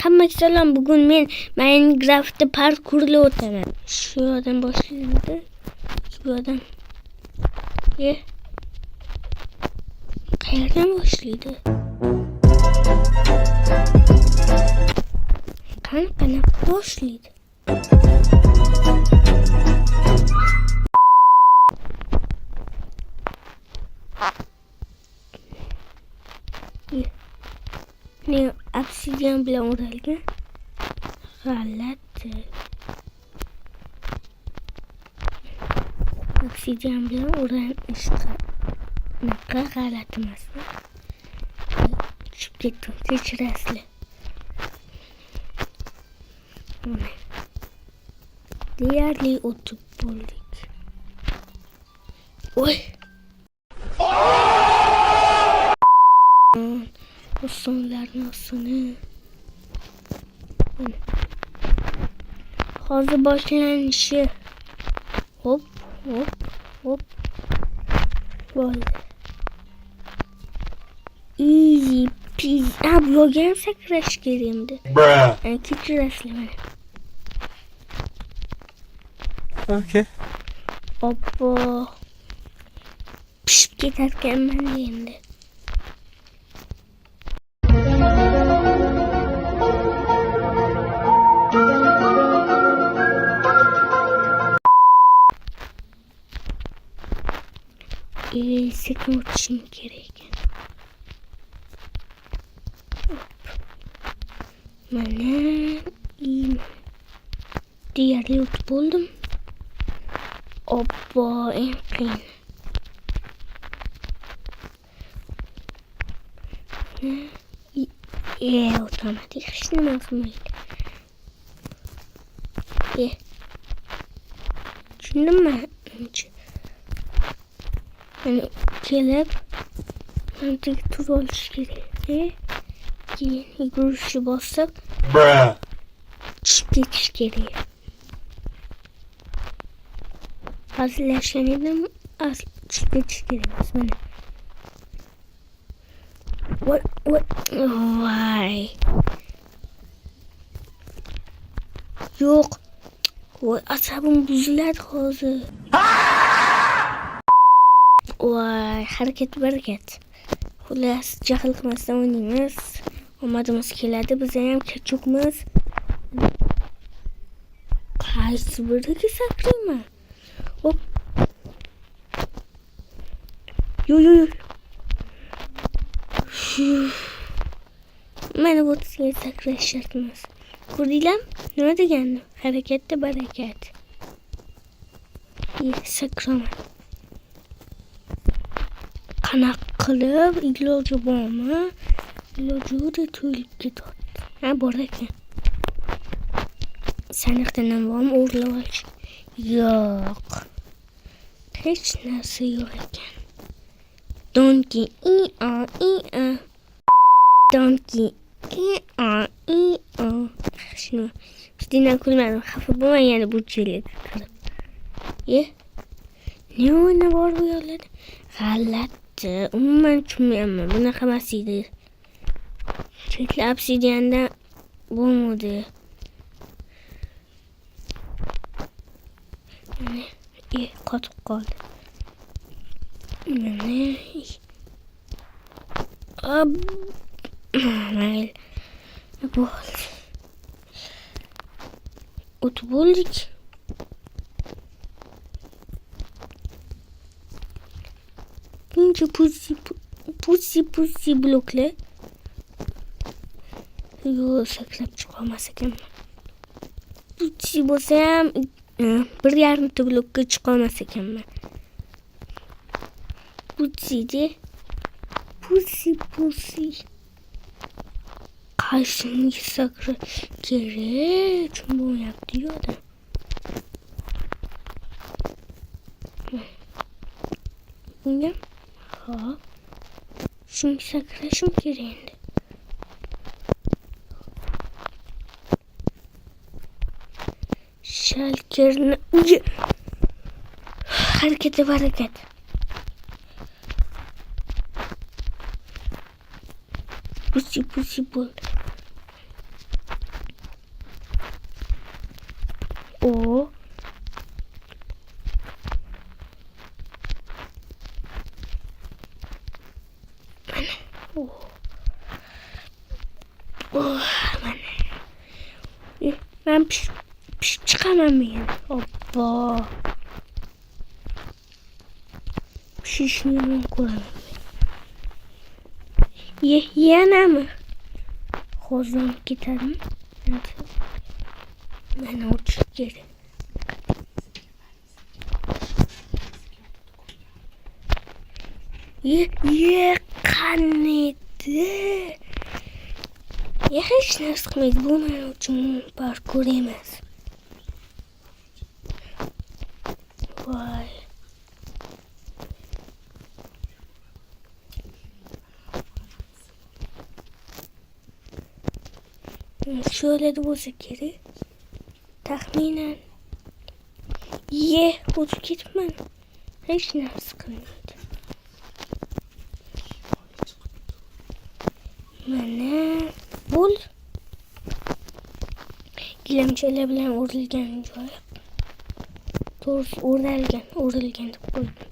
Hammaga salom. Bugun men Minecraftda parkurli o'taman. Shu yerdan boshlaydi. Shu yerdan. Qayerdan boshlaydi? Qanaqa boshlaydi? Ne obsidian bilan o'ralgan? G'alati. Obsidian bilan o'ralishdi. Naqa g'alati emasmi? Tushib ketdim, kechirasizlar. Deyarli o'tib bo'ldik. Oy! Osonlarni. Hozir boshlanishi. Hop. Bo'ldi. Easy peasy. Bu yo'lga ham sakrash kerak endi. Kechirasizlar mana. Okay. Oppo. Pishib ketarkanman endi. Sekin o'tishim kerak. Mana deyarli o'tib bo'ldim. Oppo, eng qiyin. Otomatik hech nima qilmaydi. Tushundimmi? Kelib, mantiq tur olish kerak. Keyin yugurishni bosib, tushib ketish kerak. Hazillashgan edim, tushib ketish kerak. Mana. Voy. Yo'q. Voy, asabim buziladi hozir. Voy, harakat. Xullas, jahl qilmasdan o'ynaymiz. Omadimiz keladi, biz ham kechukmiz. Qaysi biriga sakrayman? Hop. Yo. Mana bu yerga sakrash shart emas. Ko'rdinglar? Nima degani? Harakatda barakat. Sakraman. Qanaqa qilib iloji bormi? Iloji o'ta to'lib ketadi. Bor ekan. Sandiqdan ham bormi o'g'irlab olish? Yo'q. Hech narsa yo'q ekan. Donkey Donkey Shunu. Sizdan kulmadim. Xafa bo'lmang yana bu joylarga kirib. Ne o'yna bor bu yerlarda? G'alati. Umuman tushunmayapman. Bunaqa emas edi. Chekli obsidianda bo'lmadi. Qotib qoldi. Mayli. Bo'ldi. O'tib bo'ldik. Buncha pusi bloklar. Yo'q, sakrab chiqolmas ekanman. Pusi bo'lsa ham 1,5 blokka chiqolmas ekanman. Pusi. Qaysini sakrash kerak? Tushunmayapti yo'da. Bunga hop. Shuni sakrashim kerak endi. Shalkerni harakati barakat. Pusi bo'ldi. O. Mana. Oh, mana. Ben çıkamam yani. Hoppa. Şişliğimi koyamam. Yana mı? Hozlanıp giderim. Ben uçup geri. Kanıdı. Ya hiç nasıl kıymet bu benim için parkur emez. Vay. Şöyle de olsa geri. Tahminen. Uçup gitmem. Hiç nasıl kıymet. Mana bul. Gilamchalar bilan o'rilgan joy. To'g'risi o'rilgan deb qo'ydim.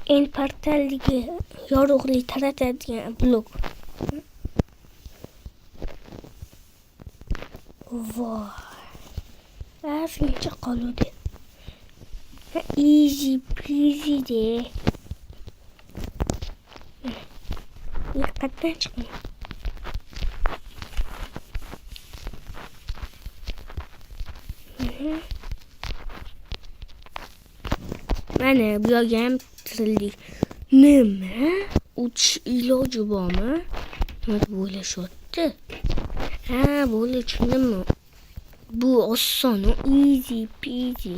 En portaldagi yorug'lik taratadigan blok. Voy. Shuncha qoluvdi. Easy peasy de. Diqqatdan chiqing. Mana bu yerga ham tirildik. Nima? Uchish iloji bormi? Nima deb o'ylashyapti? Ha, bo'ldi, tushundimmi? Bu oson, easy peasy.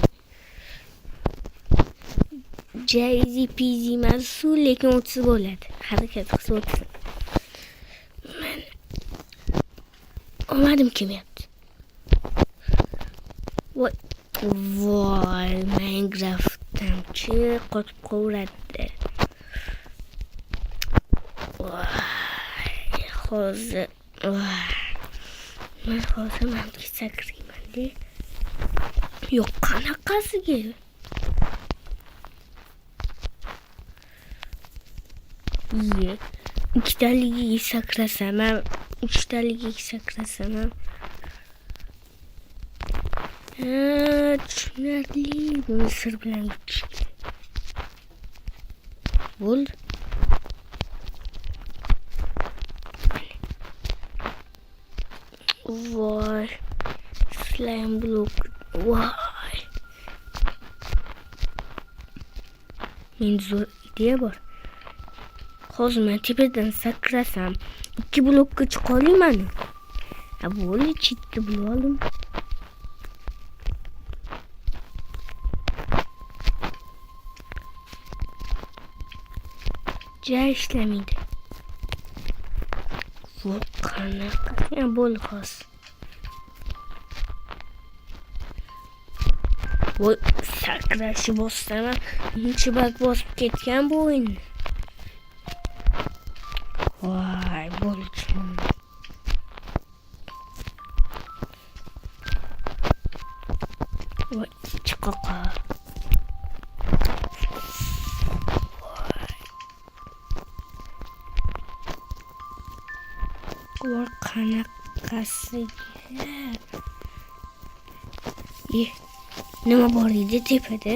Easy peasy emas, lekin o'tsa bo'ladi. Harakat qilsa o'tsin. Men olmadim kelyapti. Voy, Minecraft'danchi qotib qoladi. Voy, hozir men manga sakrayman-da. Yo'q, qanaqasiga? Ikkitaligiga sakrasam ham, uchtaligiga sakrasam ham. Tushunarli. Buni sir bilan yutishdi. Bo'ldi. Voy. Slime blok. Voy. Men zo'r ideya bor. Hozir men tepadan sakrasam, 2 blokka chiqa olaman. Bo'ldi, chitni bilib oldim. Joy ishlamaydi. Voy, qanaqa? Bo'ldi hozir. Voy, sakrashni bossam, uncha bak bosib ketgan bu o'yinni. Voy, bo'ldi. Voy, chiqaqa. Voy, qanaqasiga? Nima bor edi tepada?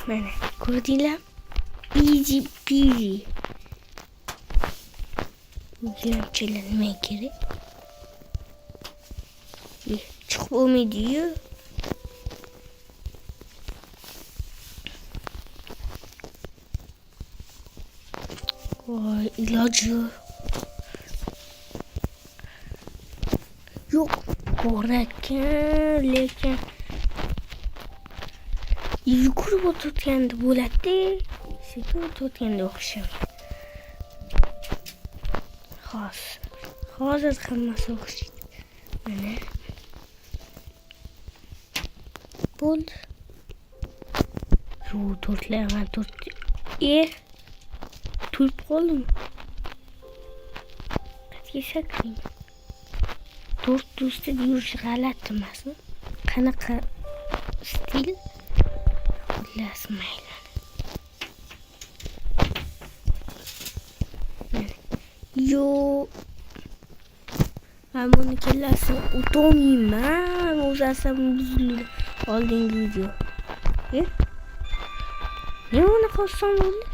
Mana, ko'rdinglar? Easy peasy. Gilamchalar nima kerak? Chiqib bo'lmaydi-yu. Voy, iloji yo'q. Bor ekan, lekin yugurib o'tayotganda bo'ladi. Sekin o'tayotganda o'xshaydi. Hozir hammasi o'xshaydi. Mana. Bo'ldi. Yo, to'rtlayman, to'rt. To'yib qoldim. Qatga sakring. To'rt ustida yurish g'alati emasmi? Qanaqa stil? Xullas mayli. Yo, men buni kellasini o'tolmayman. O'z asabim buzildi. Oldingi video. Ne ona qolsam bo'ldi?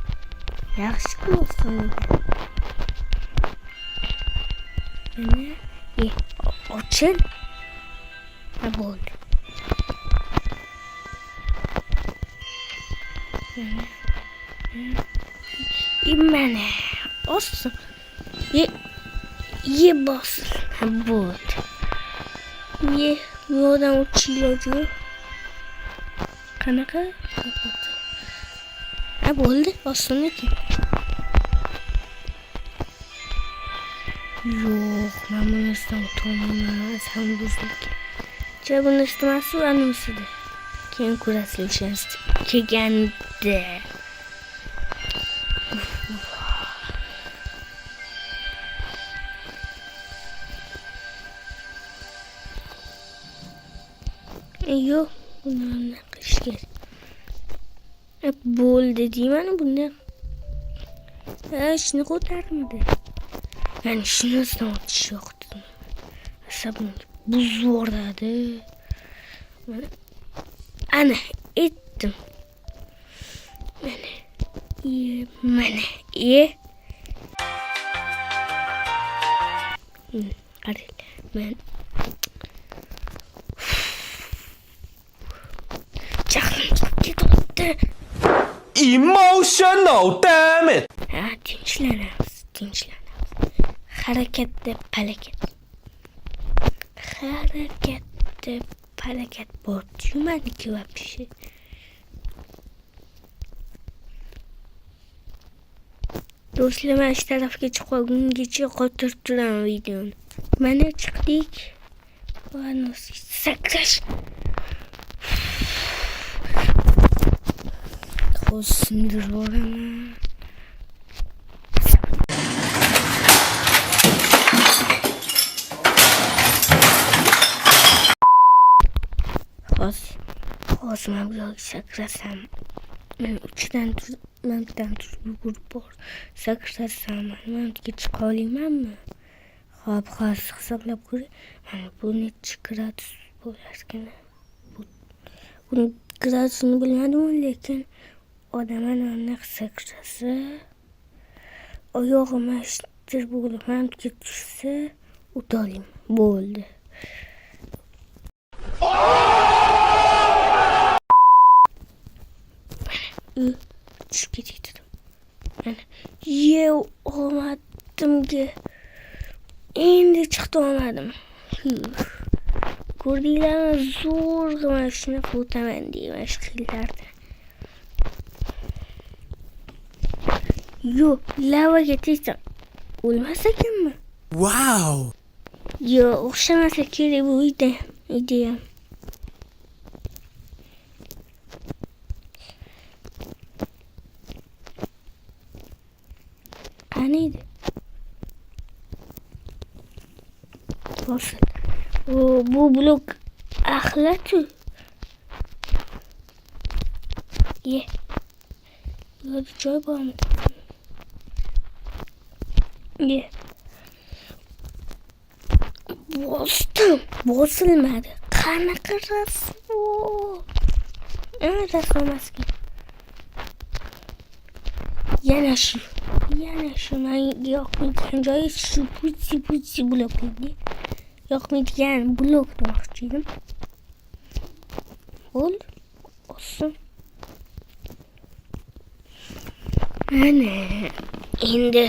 Yaxshi qilsam ekan. Mana, ochil. Ha bo'ldi. Mana, olsin. Bosil. Ha bo'ldi. Bu odam uchiloju. Qanaqa? Ha bo'ldi, olsin ekan. Yo'q, men buni istamay sen buzildi. Buni istamasi anusida. Keyin ko'rasizlar o'shanisi kelganda. Yo'q, buni qilish kerak. Bo'ldi deyman bunda. Shuni ko'tarmadi. Yani şundan o'tish yo'qdi. Asabim buz yoradi. Ana etdim. Mana. Qarang. Men jahlim ketdi. Emotional, damn it. Ha, tinchlanamiz. Hareketde palakat bor. Humaniki вообще. Do'stlar, men shu tarafga chiqib qolgungacha qotirib turaman videoni. Mana chiqdik. Va sakrash. Qo'shindir bo'laman. Hozir men bu yoqqa sakrasam, men uchdan turib bor. Sakrasam, men chiqa olamanmi? Xo'p, hozir hisoblab ko'ray. Mana bu necha gradus bo'larkan? Buni gradusini bilmadim, lekin odam ana sakrasa, oyog'im ashtir bo'lib, men tushsa, o'tolim. Bo'ldi. Tushib ketdi. Mana olmadimga. Endi chiqdi olmadim. Ko'rdinglarmi? Zo'rg'a mana shuni fotaman deyman shqillarda. Yo'q, lavaga tegsam o'lmas ekanmi? Wow. Yo'q, o'xshamasa kerak bu ideyam. Qaniydi? Bosil. Bu blok axlatu. Burada joy bormi? Bosilmadi. Qanaqa rasm bu? Rasm emaskan. Yana shu menga yoqmaydigan joyi shu putsi blok edi. Yoqmaydigan blok demoqchi edim. Bo'ldi. Olsun. Ana endi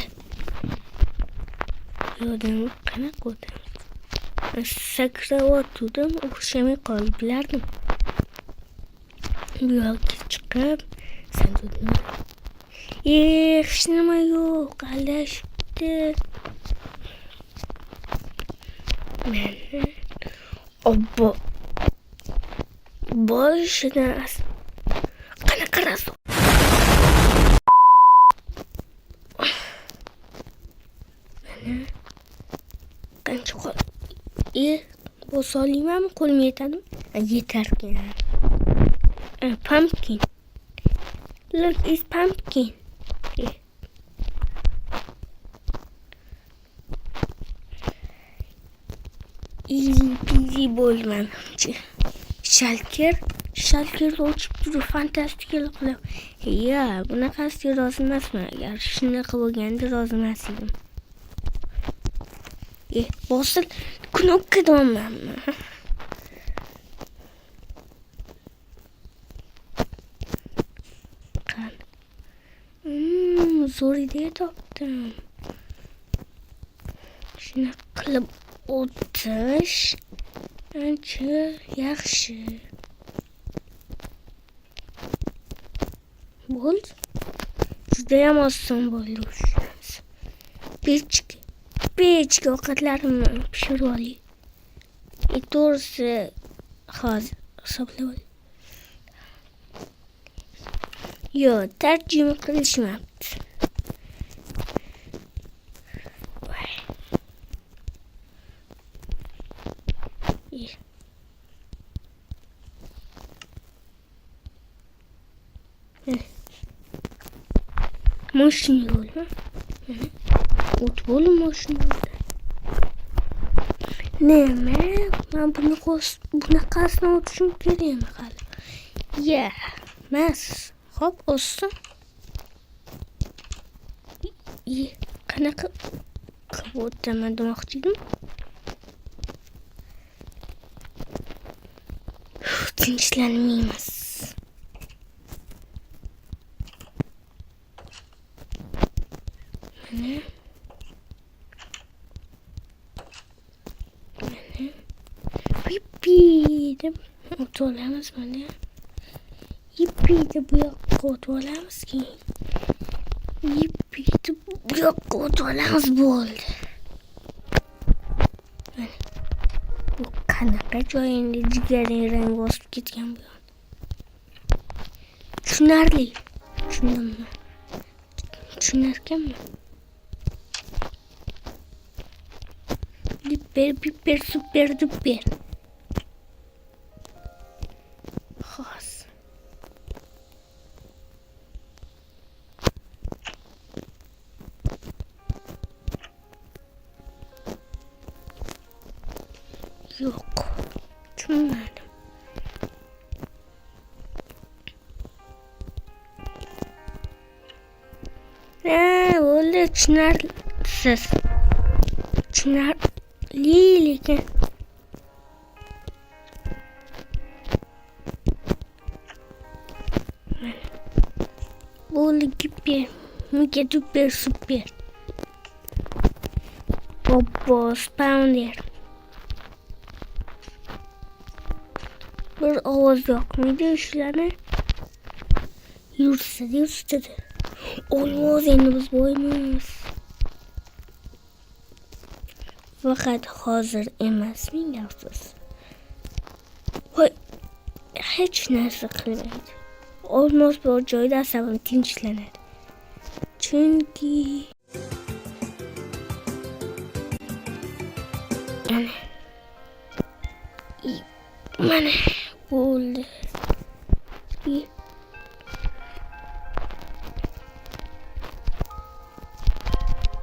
yo'ldan qanaqa o'tamiz? Sakrayotgandim, o'xshamay qolib bilardim. Bu yoqqa chiqib sandudni. Hech nima yo'q, adashibdi. Mana obbo. Boshidan qanaqa bosa olaymanmi? Qo'lim yetadimi? Yetarkan. Pumpkin. Look, it's pumpkin. Easy peasy bo'lmanimcha. Shalkir ochib turib fantastikal qilib. Bunaqasiga rozi emasman. Agar shunaqa bo'lganda rozi emas edim. Bosil knopka dolmanmi? Zo'r ideya topdim. Shunaqa qilib o'tish ancha yaxshi. Bo'ldi. Judayam oson bo'ldi. Pechka ovqatlarimni pishirib olay. To'g'risi hozir hisoblab olay. Tarjima qilishmabdi. Mashina yo'lmi? O't bo'lib mashina yo'lda. Nima? Men bunaqasini o'tishim kerakmi hali? Mas. Hop, o'ssin. Qanaqa qilib o'taman demoqchi edim. Tinchlanmaymiz. Mana. Pippi deb o'tolamiz mana. Yippi deb bu yoqqa o'tolamiz keyin. Yippi deb bu yoqqa o'tolamiz bo'ldi. Mana. Bu qanaqa joy endi jigaring rang bosib ketgan bu. Tushunarli. Tushundimmi? Tushunarkanmi? Piper, super, duper. Xos. Yo'q. Tushunmadim. O'li tushunarsiz. Tushunarli lekin o'li giper, mega duper super. Bobo spawner. Bir ovoz yoqmaydi shularni. Yursa. Olmaz endi biz boymiz. Faqat hozir emas, ming afsus. Voy, hech narsa qilmaydi. Olmaz bir joyda asabim tinchlanadi. Chunki mana bo'ldi.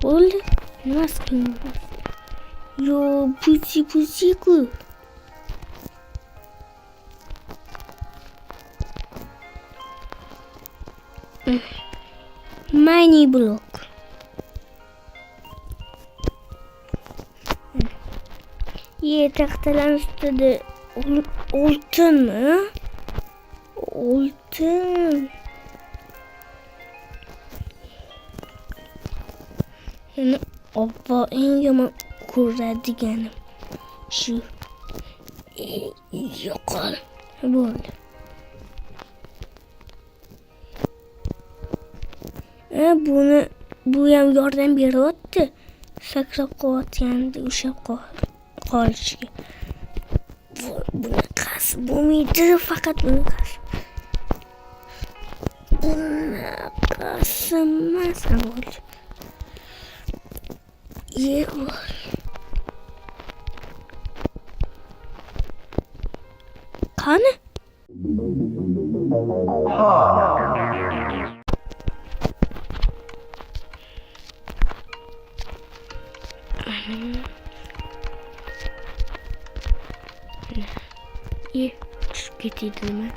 Bo'ldi. Nimaskin? Pusi-ku. Mini block. Taxtalar ustida oltinmi? Oltin. Yani obbo eng yomon ko'radiganim shu. Yo'qol. Bo'ldi. Bu ham yordam beryapti. Sakrab qo'yotganda ushlab qolishiga. Bunaqasi bo'lmaydi, faqat bunaqasi. Bunaqasi emas bo'ldi. Qani? Tushib ketdimi?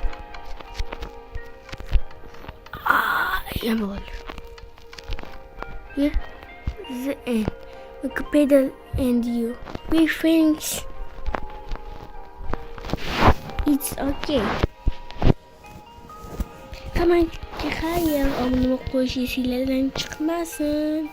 Yomon bo'ldi. Yeah, the end. Wikipedia and you. We thinks it's okay. Hemen hayır, ama qo'yish esinglardan chiqmasin.